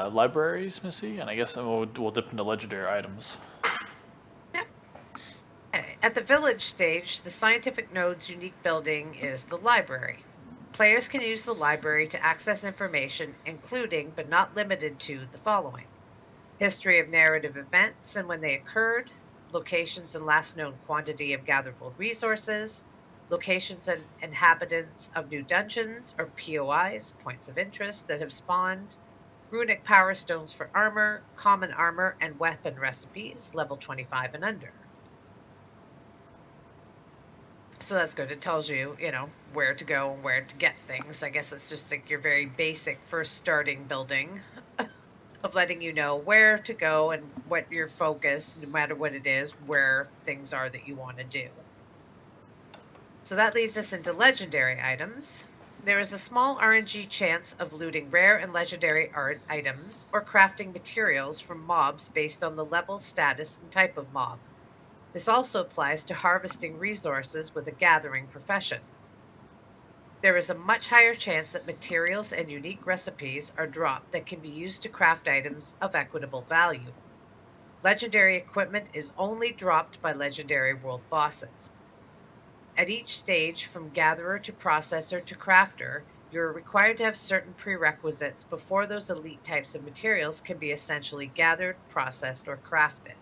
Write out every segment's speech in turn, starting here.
libraries, Missy, and I guess we'll dip into legendary items. Yep. Okay. At the village stage, the scientific node's unique building is the library. Players can use the library to access information, including but not limited to the following: history of narrative events and when they occurred, locations and last known quantity of gatherable resources, locations and inhabitants of new dungeons or POIs, points of interest, that have spawned, runic power stones for armor, common armor and weapon recipes, level 25 and under. So that's good. It tells you, where to go and where to get things. I guess it's just like your very basic first starting building of letting you know where to go and what your focus, no matter what it is, where things are that you want to do. So that leads us into legendary items. There is a small RNG chance of looting rare and legendary items or crafting materials from mobs based on the level, status, and type of mob. This also applies to harvesting resources with a gathering profession. There is a much higher chance that materials and unique recipes are dropped that can be used to craft items of equitable value. Legendary equipment is only dropped by legendary world bosses. At each stage, from gatherer to processor to crafter, you're required to have certain prerequisites before those elite types of materials can be essentially gathered, processed, or crafted.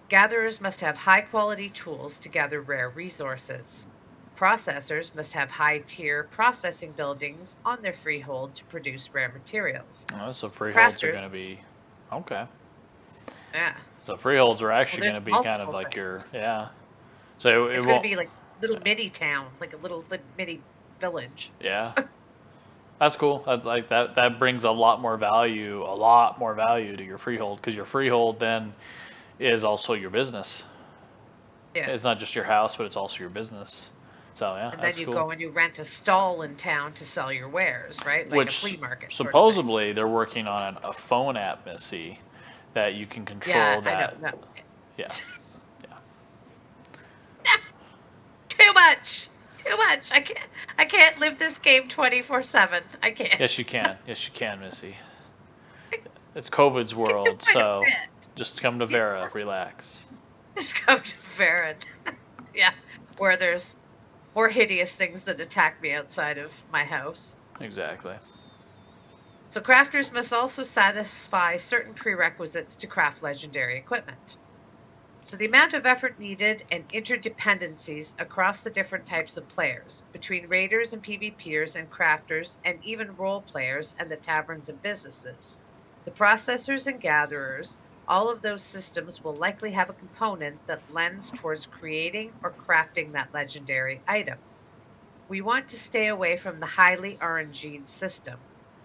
Gatherers must have high-quality tools to gather rare resources. Processors must have high-tier processing buildings on their freehold to produce rare materials. Oh, so freeholds are Crafters, going to be okay. yeah. So freeholds are Well, actually there's going to be kind of multiple like things. yeah. So it It's going to won't. be like little mini town, like a little mini village. Yeah, that's cool. That brings a lot more value to your freehold because your freehold then is also your business. Yeah. It's not just your house, but it's also your business. So yeah, And then that's you cool. go and you rent a stall in town to sell your wares, right? Like a Which flea market sort of thing. supposedly they're working on a phone app, Missy, that you can Yeah, control I know. that. No. Yeah, yeah. Too much. Too much. I can't live this game 24/7. I Yes, can't. you can. Yes, you can, Missy. It's COVID's I can do world, quite a so bit. just come to Yeah. Vera, relax. Just go to Farron. Yeah. Where there's more hideous things that attack me outside of my house. Exactly. So crafters must also satisfy certain prerequisites to craft legendary equipment. So the amount of effort needed and interdependencies across the different types of players, between raiders and PvPers and crafters and even role players and the taverns and businesses, the processors and gatherers, all of those systems will likely have a component that lends towards creating or crafting that legendary item. We want to stay away from the highly RNG'd system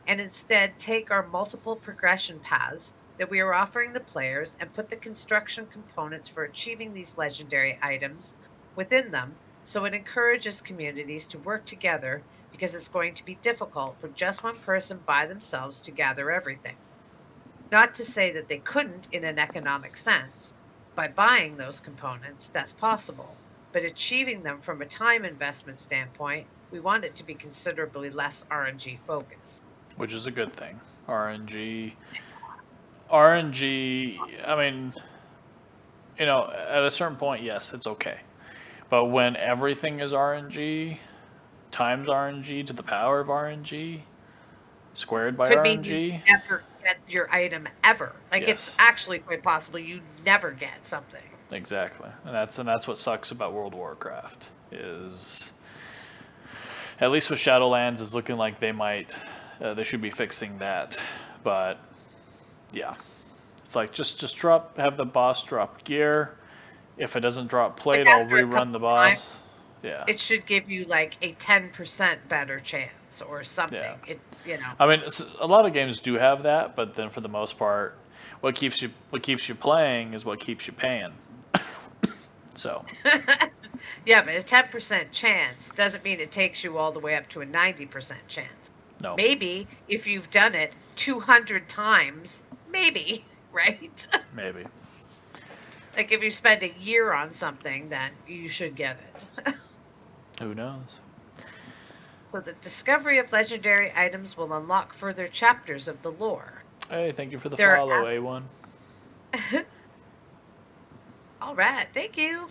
and instead take our multiple progression paths that we are offering the players and put the construction components for achieving these legendary items within them, so it encourages communities to work together, because it's going to be difficult for just one person by themselves to gather everything. Not to say that they couldn't in an economic sense. By buying those components, that's possible. But achieving them from a time investment standpoint, we want it to be considerably less RNG focused. Which is a good thing. RNG. RNG, I mean, at a certain point, yes, it's okay. But when everything is RNG, times RNG to the power of RNG, squared by Could mean you RNG, never get your item ever. Like, it's yes, actually quite possible you never get something. exactly. And that's what sucks about World of Warcraft is at least with Shadowlands is looking like they should be fixing that. But yeah, it's like just have the boss drop gear. If it doesn't drop Like, plate, I'll after a rerun the couple times, boss. Yeah, it should give you like a 10% better chance or yeah. something. It. I mean, a lot of games do have that, but then for the most part, what keeps you playing is what keeps you paying. So Yeah, but a 10% chance doesn't mean it takes you all the way up to a 90% chance. no, Maybe if you've done it 200 times, maybe, right? maybe. Like, if you spend a year on something, then you should get it. Who knows? So the discovery of legendary items will unlock further chapters of the lore. Hey, thank you for the There are follow, A1. All right, thank you.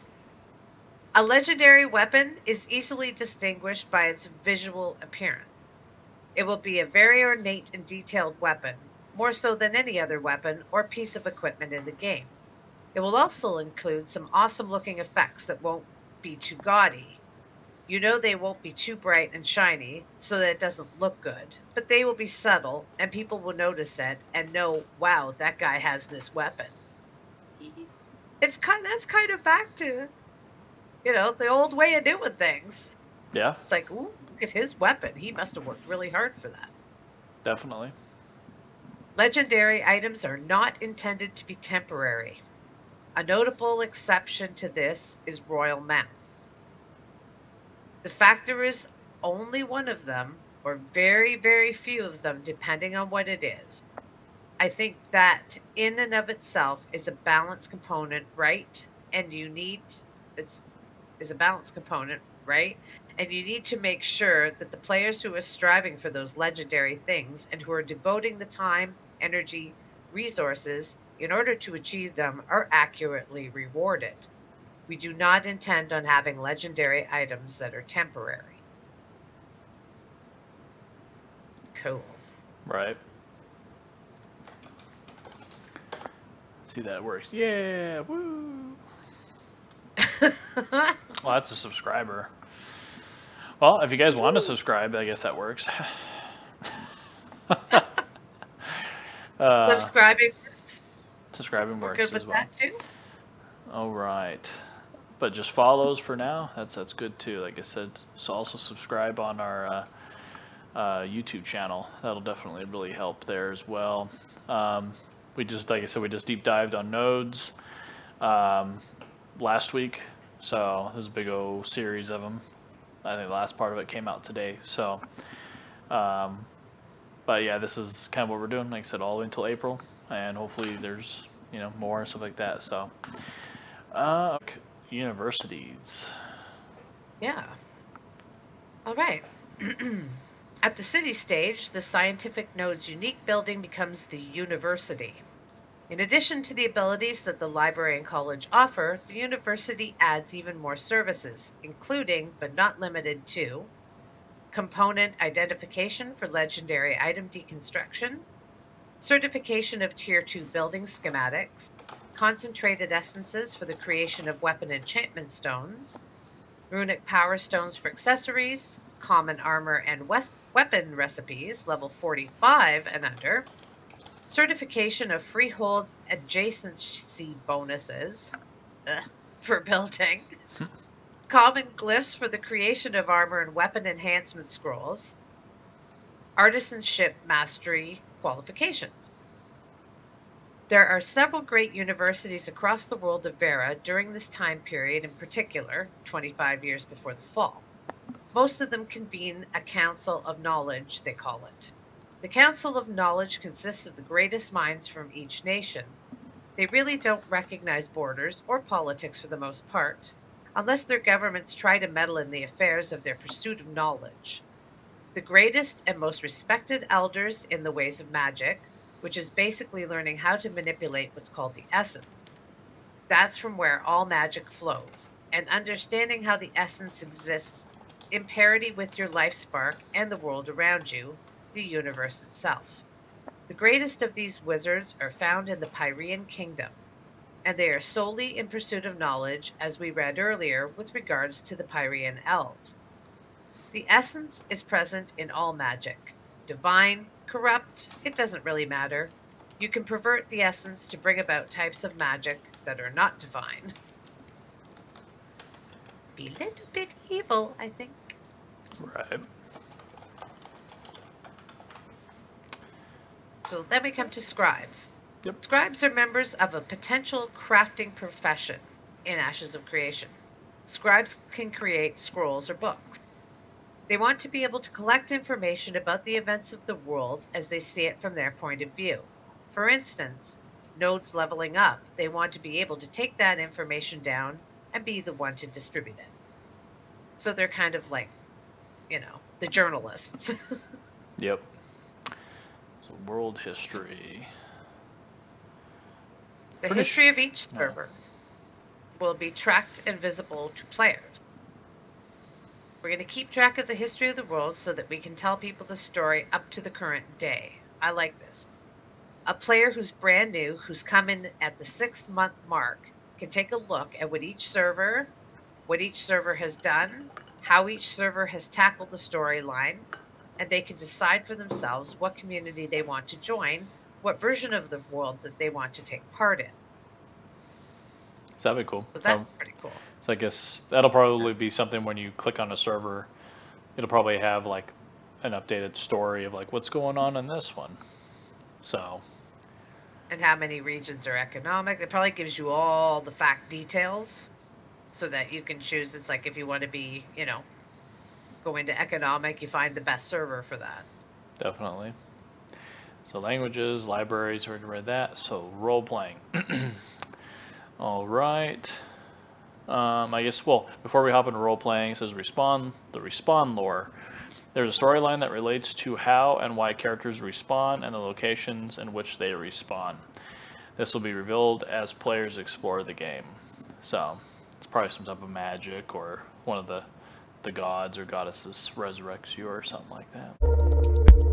A legendary weapon is easily distinguished by its visual appearance. It will be a very ornate and detailed weapon, more so than any other weapon or piece of equipment in the game. It will also include some awesome looking effects that won't be too gaudy. You know they won't be too bright and shiny so that it doesn't look good, but they will be subtle and people will notice it and know, wow, that guy has this weapon. That's kind of back to, the old way of doing things. Yeah, It's like, ooh, look at his weapon. He must have worked really hard for that. definitely. Legendary items are not intended to be temporary. A notable exception to this is Royal Mount. The fact there is only one of them, or very, very few of them, depending on what it is, I think that in and of itself is a balance component, right? And you need is a balance component, right? And you need to make sure that the players who are striving for those legendary things and who are devoting the time, energy, resources in order to achieve them are accurately rewarded. We do not intend on having legendary items that are temporary. Cool. Right. See that works. Yeah, woo. Well, that's a subscriber. Well, if you guys want to subscribe, I guess that works. Subscribing works. Subscribing We're works good with as well. that too. All right, but just follows for now. That's good too. Like I said, so also subscribe on our YouTube channel. That'll definitely really help there as well. We just, like I said, we just deep dived on nodes last week, so there's a big old series of them. I think the last part of it came out today. So, but yeah, this is kind of what we're doing. Like I said, all the way until April, and hopefully there's more and stuff like that. So, universities. Yeah. All right. At the city stage, the scientific node's unique building becomes the university. In addition to the abilities that the library and college offer, the university adds even more services, including, but not limited to, component identification for legendary item deconstruction, certification of Tier 2 building schematics, concentrated essences for the creation of weapon enchantment stones, runic power stones for accessories, common armor and weapon recipes, level 45 and under, certification of freehold adjacency bonuses for building, common glyphs for the creation of armor and weapon enhancement scrolls, artisanship mastery qualifications. There are several great universities across the world of Vera during this time period, in particular, 25 years before the fall. Most of them convene a Council of Knowledge, they call it. The Council of Knowledge consists of the greatest minds from each nation. They really don't recognize borders or politics for the most part, unless their governments try to meddle in the affairs of their pursuit of knowledge. The greatest and most respected elders in the ways of magic, which is basically learning how to manipulate what's called the essence. That's from where all magic flows, and understanding how the essence exists in parity with your life spark and the world around you, the universe itself. The greatest of these wizards are found in the Pyrean kingdom, and they are solely in pursuit of knowledge, as we read earlier with regards to the Pyrean elves. The essence is present in all magic. Divine, corrupt, it doesn't really matter. You can pervert the essence to bring about types of magic that are not divine. Be a little bit evil, I think. Right. So then we come to scribes. Yep. Scribes are members of a potential crafting profession in Ashes of Creation. Scribes can create scrolls or books. They want to be able to collect information about the events of the world as they see it from their point of view. For instance, nodes leveling up, they want to be able to take that information down and be the one to distribute it. So they're kind of like, the journalists. Yep. So world history. The Pretty history of each no. server will be tracked and visible to players. We're going to keep track of the history of the world so that we can tell people the story up to the current day. I like this. A player who's brand new, who's come in at the 6-month mark, can take a look at what each server has done, how each server has tackled the storyline, and they can decide for themselves what community they want to join, what version of the world that they want to take part in. So that'd be cool. So that's pretty cool. So I guess that'll probably be something when you click on a server, it'll probably have like an updated story of like what's going on in this one. So. And how many regions are economic. It probably gives you all the fact details so that you can choose. It's like if you want to be, go into economic, you find the best server for that. Definitely. So languages, libraries, already read that. So role playing. All right. I guess, well, before we hop into role playing, it says the respawn lore. There's a storyline that relates to how and why characters respawn and the locations in which they respawn. This will be revealed as players explore the game. So it's probably some type of magic, or one of the gods or goddesses resurrects you or something like that.